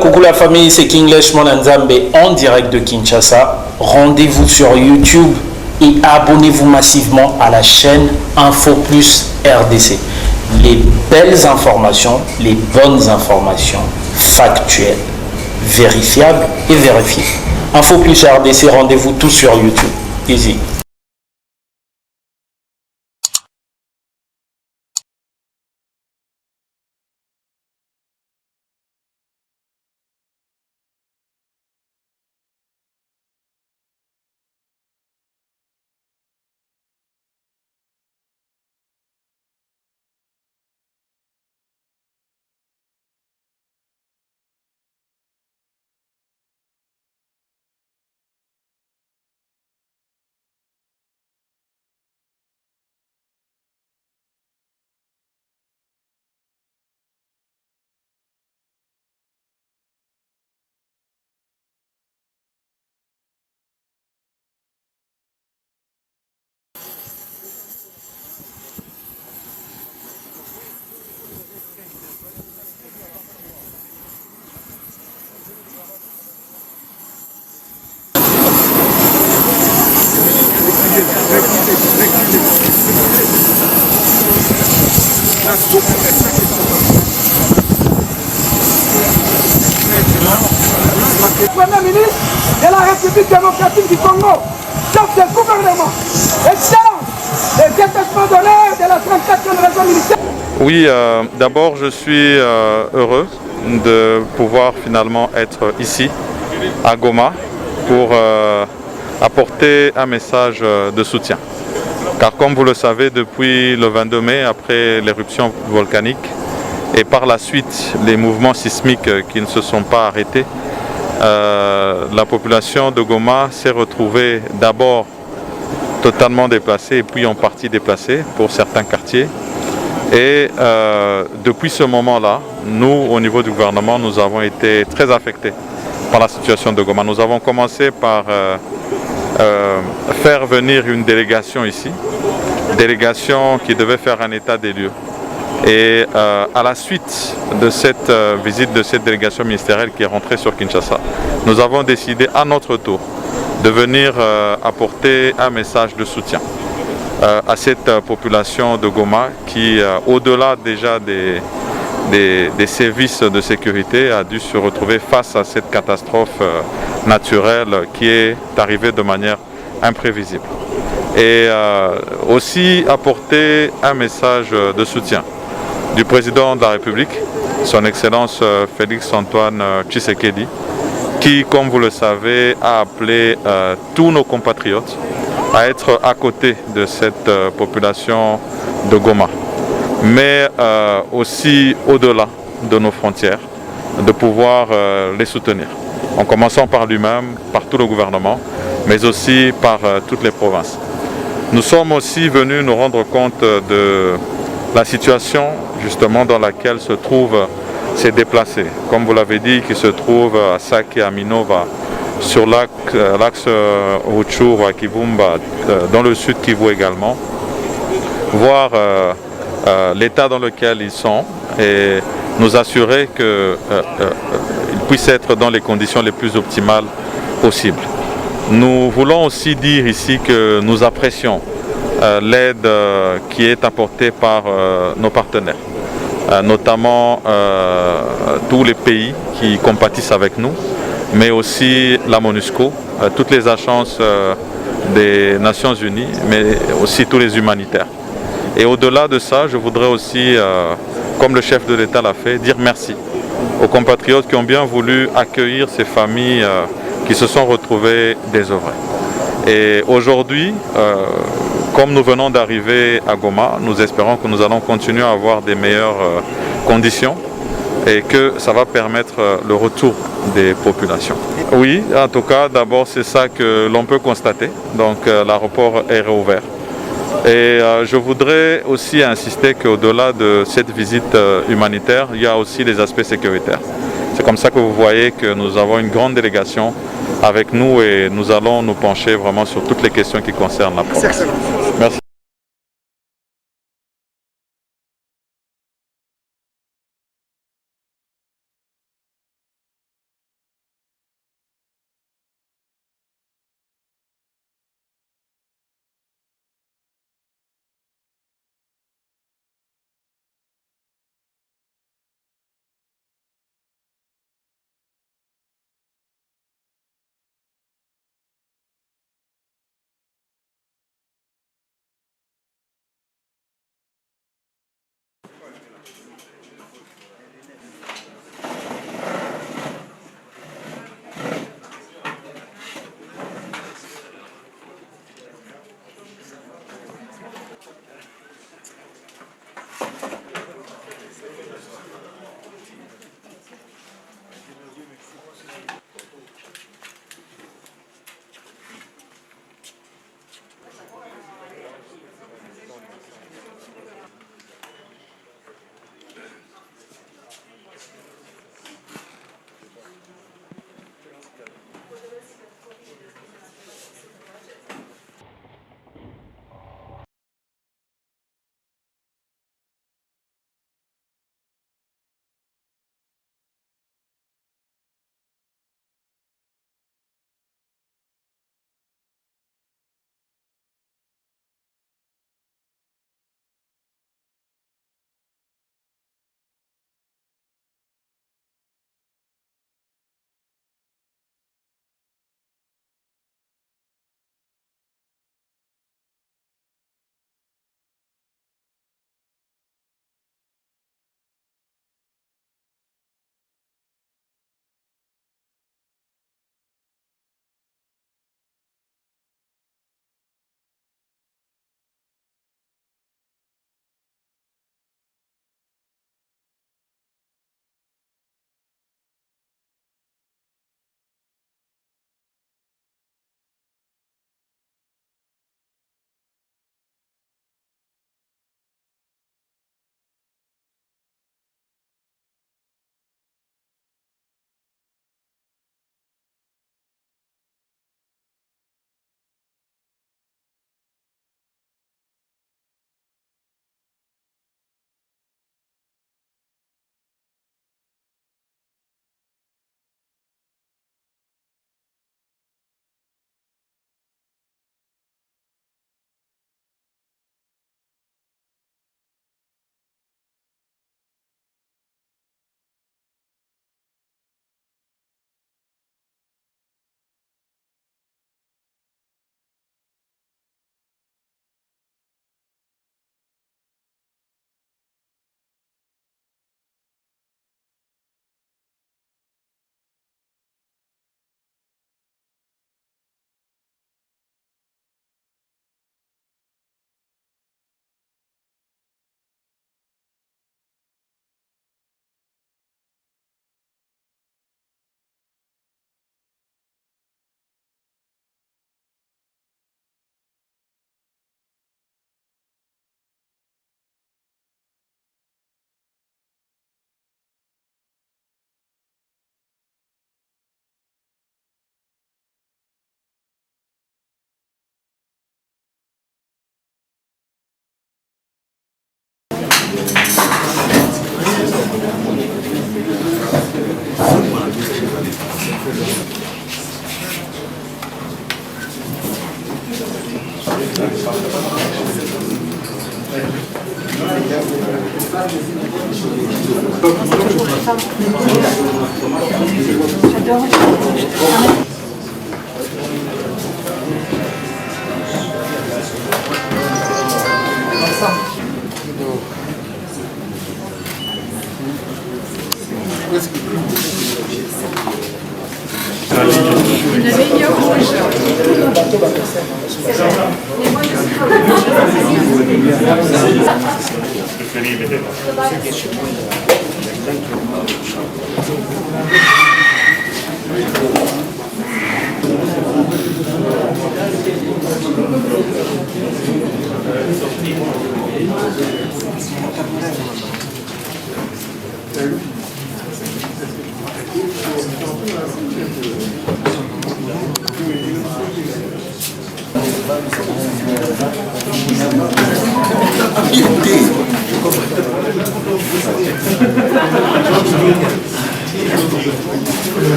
Coucou la famille, c'est King Lesh Monanzambe en direct de Kinshasa. Rendez-vous sur YouTube et abonnez-vous massivement à la chaîne Info Plus RDC. Les belles informations, les bonnes informations factuelles, vérifiables et vérifiées. Info Plus RDC, rendez-vous tous sur YouTube. Easy. Premier ministre de la République démocratique du Congo, chef du gouvernement, excellence, le détachement d'honneur de la 34e région militaire. Oui, d'abord je suis heureux de pouvoir finalement être ici à Goma pour apporter un message de soutien. Car comme vous le savez, depuis le 22 mai, après l'éruption volcanique et par la suite les mouvements sismiques qui ne se sont pas arrêtés, la population de Goma s'est retrouvée d'abord totalement déplacée et puis en partie déplacée pour certains quartiers. Et depuis ce moment-là, nous, au niveau du gouvernement, nous avons été très affectés par la situation de Goma. Nous avons commencé par faire venir une délégation ici, délégation qui devait faire un état des lieux. Et à la suite de cette visite de cette délégation ministérielle qui est rentrée sur Kinshasa, nous avons décidé à notre tour de venir apporter un message de soutien à cette population de Goma qui, au-delà déjà des services de sécurité, a dû se retrouver face à cette catastrophe naturelle qui est arrivée de manière imprévisible. Et aussi apporter un message de soutien du président de la République, son Excellence Félix-Antoine Tshisekedi, qui, comme vous le savez, a appelé tous nos compatriotes à être à côté de cette population de Goma, mais aussi au-delà de nos frontières, de pouvoir les soutenir, en commençant par lui-même, par tout le gouvernement, mais aussi par toutes les provinces. Nous sommes aussi venus nous rendre compte de la situation justement dans laquelle se trouvent ces déplacés, comme vous l'avez dit, qui se trouvent à Sake et à Minova, sur l'axe Rutshuru à Kibumba, dans le sud Kivu également, voir l'état dans lequel ils sont et nous assurer qu'ils puissent être dans les conditions les plus optimales possibles. Nous voulons aussi dire ici que nous apprécions l'aide qui est apportée par nos partenaires, notamment tous les pays qui compatissent avec nous, mais aussi la MONUSCO, toutes les agences des Nations Unies, mais aussi tous les humanitaires. Et au-delà de ça, je voudrais aussi, comme le chef de l'État l'a fait, dire merci aux compatriotes qui ont bien voulu accueillir ces familles qui se sont retrouvées désœuvrées. Et aujourd'hui, comme nous venons d'arriver à Goma, nous espérons que nous allons continuer à avoir des meilleures conditions et que ça va permettre le retour des populations. Oui, en tout cas, d'abord c'est ça que l'on peut constater. Donc l'aéroport est réouvert. Et je voudrais aussi insister qu'au-delà de cette visite humanitaire, il y a aussi les aspects sécuritaires. C'est comme ça que vous voyez que nous avons une grande délégation avec nous et nous allons nous pencher vraiment sur toutes les questions qui concernent la province. Merci.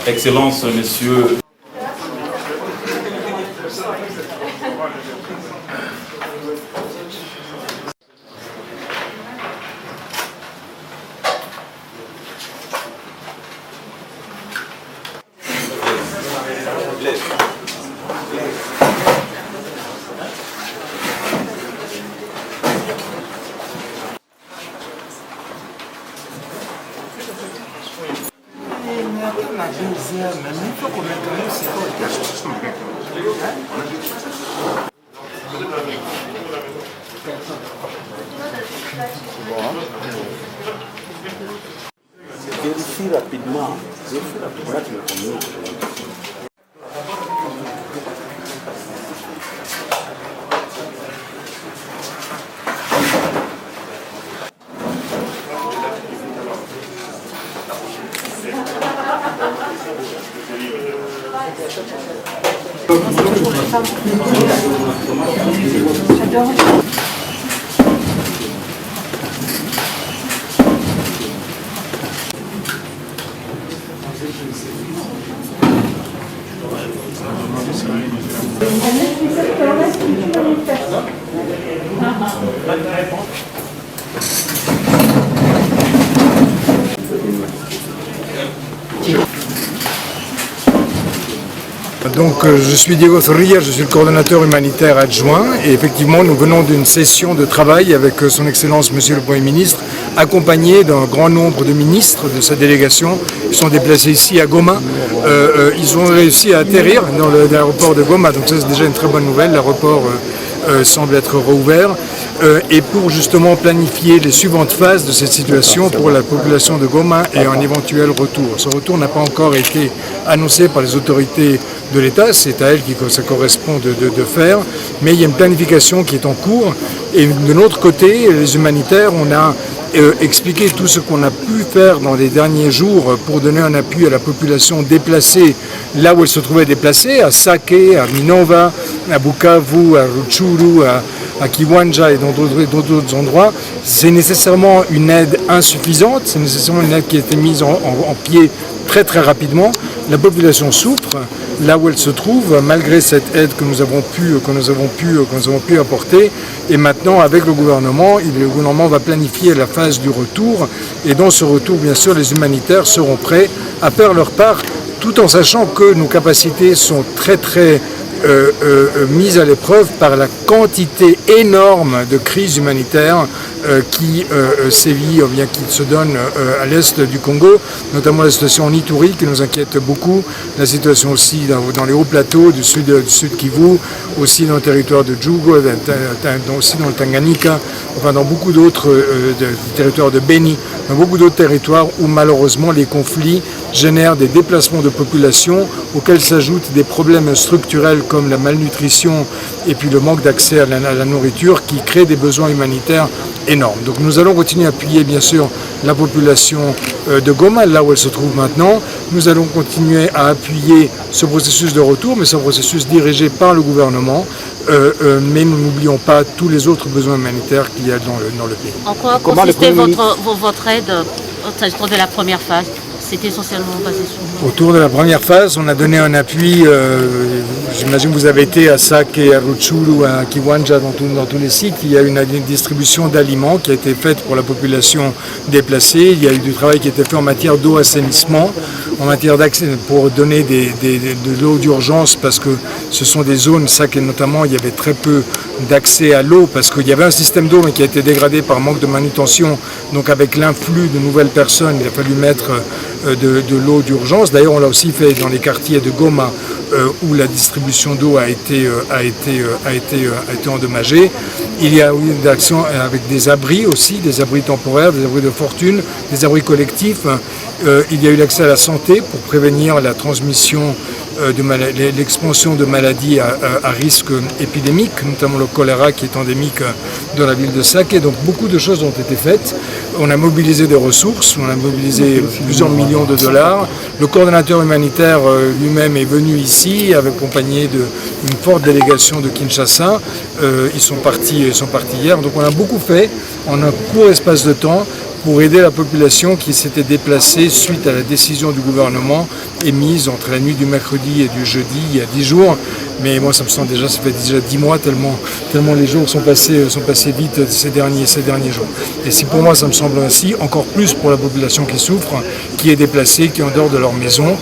Excellences, messieurs. Vérifie rapidement. Donc je suis Diego Zorrilla, je suis le coordonnateur humanitaire adjoint et effectivement nous venons d'une session de travail avec son Excellence Monsieur le Premier ministre, accompagné d'un grand nombre de ministres de sa délégation. Ils sont déplacés ici à Goma. Ils ont réussi à atterrir dans l'aéroport de Goma, donc ça c'est déjà une très bonne nouvelle. L'aéroport semble être rouvert et pour justement planifier les suivantes phases de cette situation pour la population de Goma et un éventuel retour. Ce retour n'a pas encore été annoncé par les autorités de l'État, c'est à elles que ça correspond de faire, mais il y a une planification qui est en cours et de l'autre côté, les humanitaires, on a expliqué tout ce qu'on a pu faire dans les derniers jours pour donner un appui à la population déplacée là où elle se trouvait déplacée, à Sake, à Minova, à Bukavu, à Rutshuru, à Kiwanja et dans d'autres endroits. C'est nécessairement une aide insuffisante, c'est nécessairement une aide qui a été mise en pied très très rapidement. La population souffre là où elle se trouve, malgré cette aide que nous avons pu apporter. Et maintenant, avec le gouvernement va planifier la phase du retour. Et dans ce retour, bien sûr, les humanitaires seront prêts à faire leur part, tout en sachant que nos capacités sont très très mise à l'épreuve par la quantité énorme de crises humanitaires qui sévit, bien qui se donne à l'est du Congo, notamment la situation en Ituri qui nous inquiète beaucoup, la situation aussi dans les hauts plateaux du sud Kivu, aussi dans le territoire de Djugo, aussi dans le Tanganyika, enfin dans beaucoup d'autres territoires de Beni, dans beaucoup d'autres territoires où malheureusement les conflits génèrent des déplacements de population auxquels s'ajoutent des problèmes structurels comme la malnutrition et puis le manque d'accès à la nourriture qui créent des besoins humanitaires énormes. Donc nous allons continuer à appuyer bien sûr la population de Goma, là où elle se trouve maintenant. Nous allons continuer à appuyer ce processus de retour, mais c'est un processus dirigé par le gouvernement. Mais nous n'oublions pas tous les autres besoins humanitaires qu'il y a dans le pays. En quoi consistait votre aide autour de la première phase? C'était essentiellement basé sur... Autour de la première phase, on a donné un appui, j'imagine que vous avez été à Sake, à Rutshuru, à Kiwanja, dans tous les sites. Il y a une distribution d'aliments qui a été faite pour la population déplacée. Il y a eu du travail qui a été fait en matière d'eau, assainissement. en matière d'accès pour donner de l'eau d'urgence, parce que ce sont des zones, ça que notamment il y avait très peu d'accès à l'eau, parce qu'il y avait un système d'eau mais qui a été dégradé par manque de manutention. Donc avec l'influx de nouvelles personnes, il a fallu mettre de l'eau d'urgence. D'ailleurs, on l'a aussi fait dans les quartiers de Goma où la distribution d'eau a été endommagée. Il y a eu des actions avec des abris aussi, des abris temporaires, des abris de fortune, des abris collectifs. Il y a eu l'accès à la santé pour prévenir la transmission l'expansion de maladies à risque épidémique, notamment le choléra qui est endémique dans la ville de Saké. Donc beaucoup de choses ont été faites. On a mobilisé des ressources, on a mobilisé plusieurs millions de dollars. Le coordonnateur humanitaire lui-même est venu ici, accompagné d'une forte délégation de Kinshasa. Ils sont partis hier. Donc on a beaucoup fait en un court espace de temps pour aider la population qui s'était déplacée suite à la décision du gouvernement émise entre la nuit du mercredi et du jeudi, il y a 10 jours. Mais moi, ça fait déjà 10 mois, tellement les jours sont passés vite ces derniers jours. Et si pour moi, ça me semble ainsi, encore plus pour la population qui souffre, qui est déplacée, qui est en dehors de leur maison.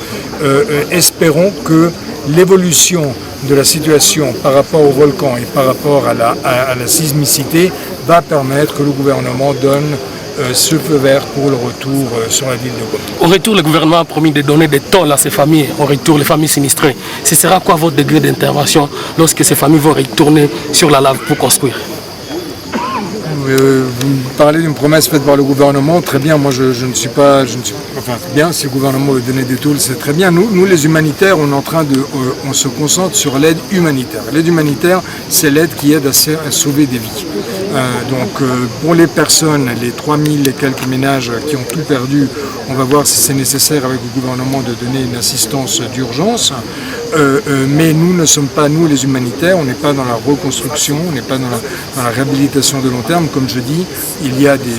Espérons que l'évolution de la situation par rapport au volcan et par rapport à la sismicité va permettre que le gouvernement donne ce feu vert pour le retour sur la ville de Goma. Au retour, le gouvernement a promis de donner des tôles à ces familles, au retour, les familles sinistrées. Ce sera quoi votre degré d'intervention lorsque ces familles vont retourner sur la lave pour construire? Vous parlez d'une promesse faite par le gouvernement, très bien, moi je ne suis pas, enfin bien, si le gouvernement veut donner des tôles, c'est très bien. Nous les humanitaires, on se concentre sur l'aide humanitaire. L'aide humanitaire, c'est l'aide qui aide à sauver des vies. Pour les personnes, les 3000 et quelques ménages qui ont tout perdu, on va voir si c'est nécessaire avec le gouvernement de donner une assistance d'urgence. Mais nous ne sommes pas, nous les humanitaires, on n'est pas dans la reconstruction, on n'est pas dans la réhabilitation de long terme. Comme je dis, il y a des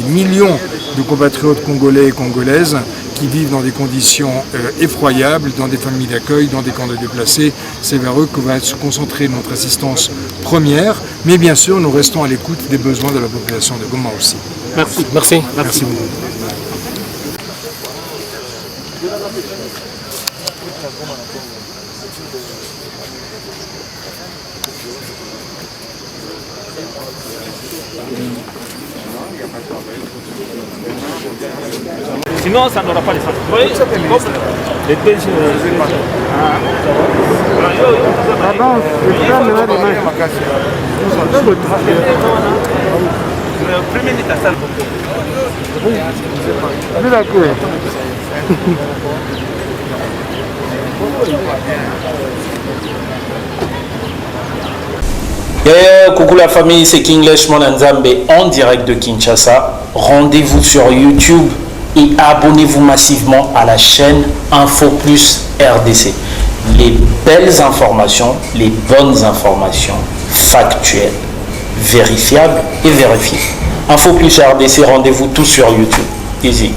millions de compatriotes congolais et congolaises qui vivent dans des conditions effroyables, dans des familles d'accueil, dans des camps de déplacés. C'est vers eux que va se concentrer notre assistance première. Mais bien sûr, nous restons à l'écoute des besoins de la population de Goma aussi. Merci. Merci beaucoup. Sinon, ça n'aura pas de sens. Oui, les deux, Coucou la famille, c'est King Lesh Monanzambe en direct de Kinshasa. Rendez-vous sur YouTube et abonnez-vous massivement à la chaîne Info Plus RDC. Les belles informations, les bonnes informations factuelles, vérifiables et vérifiées. Info Plus RDC, rendez-vous tous sur YouTube. Easy.